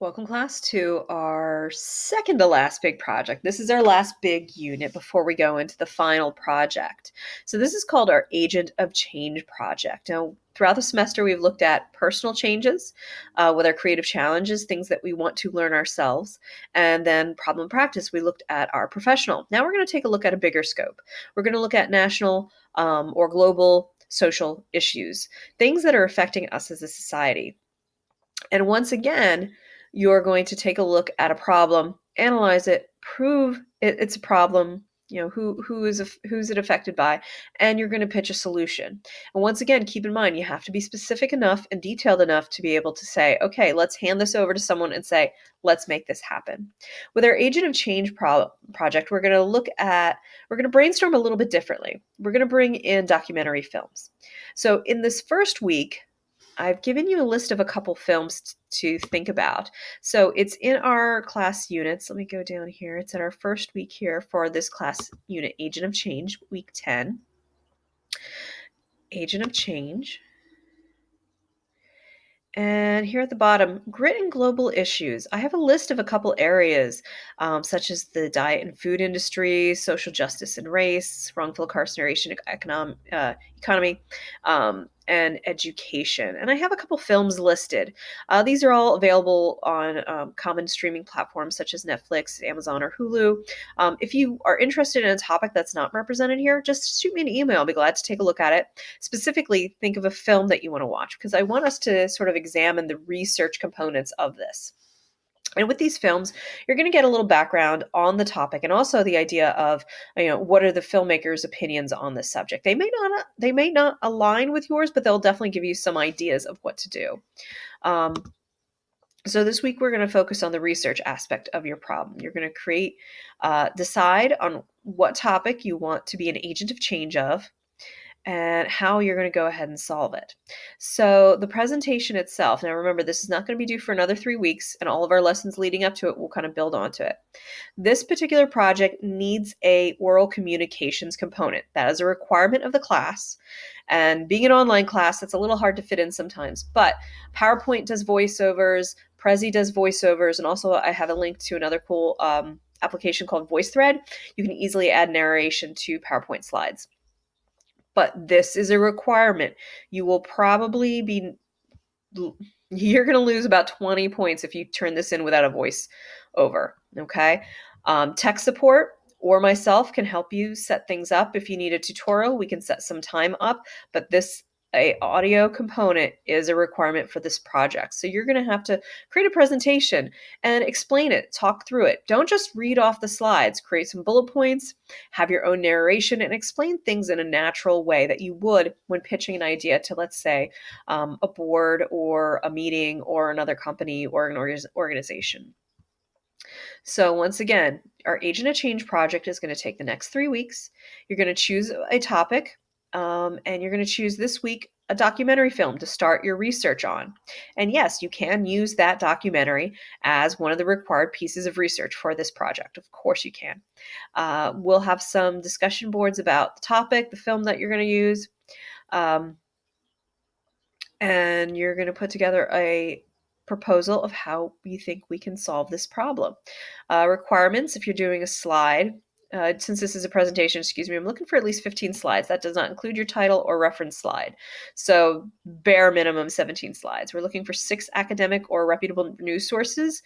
Welcome, class, to our second to last big project. This is our last big unit before we go into the final project. So this is called our Agent of Change project. Now, throughout the semester, we've looked at personal changes with our creative challenges, things that we want to learn ourselves, and then problem practice, we looked at our professional. Now we're going to take a look at a bigger scope. We're going to look at national or global social issues, things that are affecting us as a society. And once again, you're going to take a look at a problem, analyze it, prove it's a problem, who's it affected by, and you're going to pitch a solution. And once again, keep in mind, you have to be specific enough and detailed enough to be able to say, okay, let's hand this over to someone and say, let's make this happen. With our Agent of Change project, we're going to brainstorm a little bit differently. We're going to bring in documentary films. So in this first week, I've given you a list of a couple films to think about. So it's in our class units. Let me go down here. It's in our first week here for this class unit, Agent of Change, week 10. Agent of Change. And here at the bottom, grit and global issues. I have a list of a couple areas, such as the diet and food industry, social justice and race, wrongful incarceration, economy, and education. And I have a couple films listed. These are all available on common streaming platforms such as Netflix, Amazon, or Hulu. If you are interested in a topic that's not represented here, just shoot me an email. I'll be glad to take a look at it. Specifically, think of a film that you want to watch, because I want us to sort of examine the research components of this. And with these films, you're going to get a little background on the topic and also the idea of, what are the filmmakers' opinions on this subject. They may not align with yours, but they'll definitely give you some ideas of what to do. So this week, we're going to focus on the research aspect of your problem. You're going to decide on what topic you want to be an agent of change of, and how you're going to go ahead and solve it. So the presentation itself, now remember, this is not going to be due for another 3 weeks, and all of our lessons leading up to it will kind of build onto it. This particular project needs a oral communications component. That is a requirement of the class. And being an online class, that's a little hard to fit in sometimes, but PowerPoint does voiceovers, Prezi does voiceovers, and also I have a link to another cool application called VoiceThread. You can easily add narration to PowerPoint slides. But this is a requirement. You will probably you're going to lose about 20 points if you turn this in without a voice over, okay? Tech support or myself can help you set things up. If you need a tutorial, we can set some time up, but this audio component is a requirement for this project. So you're going to have to create a presentation and explain it, talk through it. Don't just read off the slides, create some bullet points, have your own narration, and explain things in a natural way that you would when pitching an idea to, let's say, a board or a meeting or another company or an organization. So once again, our Agent of Change project is going to take the next 3 weeks. You're going to choose a topic, and you're going to choose this week a documentary film to start your research on. And yes, you can use that documentary as one of the required pieces of research for this project. Of course you can. We'll have some discussion boards about the topic, the film that you're going to use, and you're going to put together a proposal of how you think we can solve this problem. Requirements, if you're doing a slide, since this is a presentation, I'm looking for at least 15 slides. That does not include your title or reference slide. So bare minimum 17 slides. We're looking for 6 academic or reputable news sources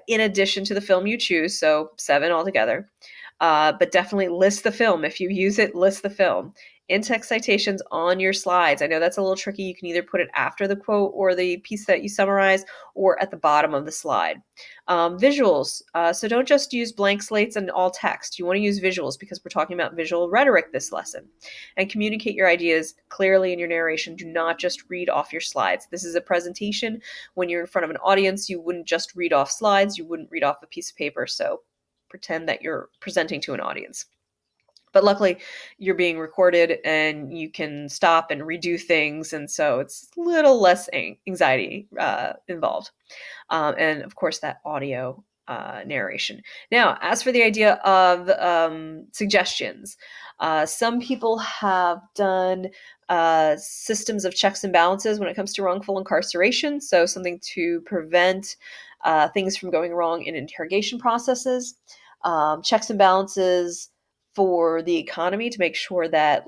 in addition to the film you choose, so 7 altogether. But definitely list the film. If you use it, list the film. In-text citations on your slides. I know that's a little tricky. You can either put it after the quote or the piece that you summarize or at the bottom of the slide. Visuals. So don't just use blank slates and all text. You want to use visuals because we're talking about visual rhetoric this lesson. And communicate your ideas clearly in your narration. Do not just read off your slides. This is a presentation. When you're in front of an audience, you wouldn't just read off slides. You wouldn't read off a piece of paper. So pretend that you're presenting to an audience. But luckily, you're being recorded and you can stop and redo things. And so it's a little less anxiety involved. And of course, that audio narration. Now, as for the idea of suggestions, some people have done systems of checks and balances when it comes to wrongful incarceration. So, something to prevent things from going wrong in interrogation processes, checks and balances for the economy to make sure that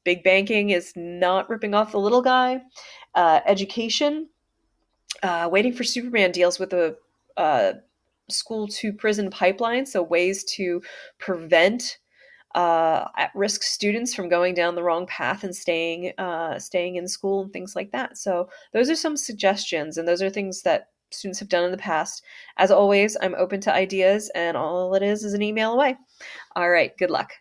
big banking is not ripping off the little guy, education, waiting for Superman deals with the school to prison pipeline, so ways to prevent at-risk students from going down the wrong path and staying in school and things like that. So those are some suggestions, and those are things that students have done in the past. As always, I'm open to ideas, and all it is an email away. All right, good luck.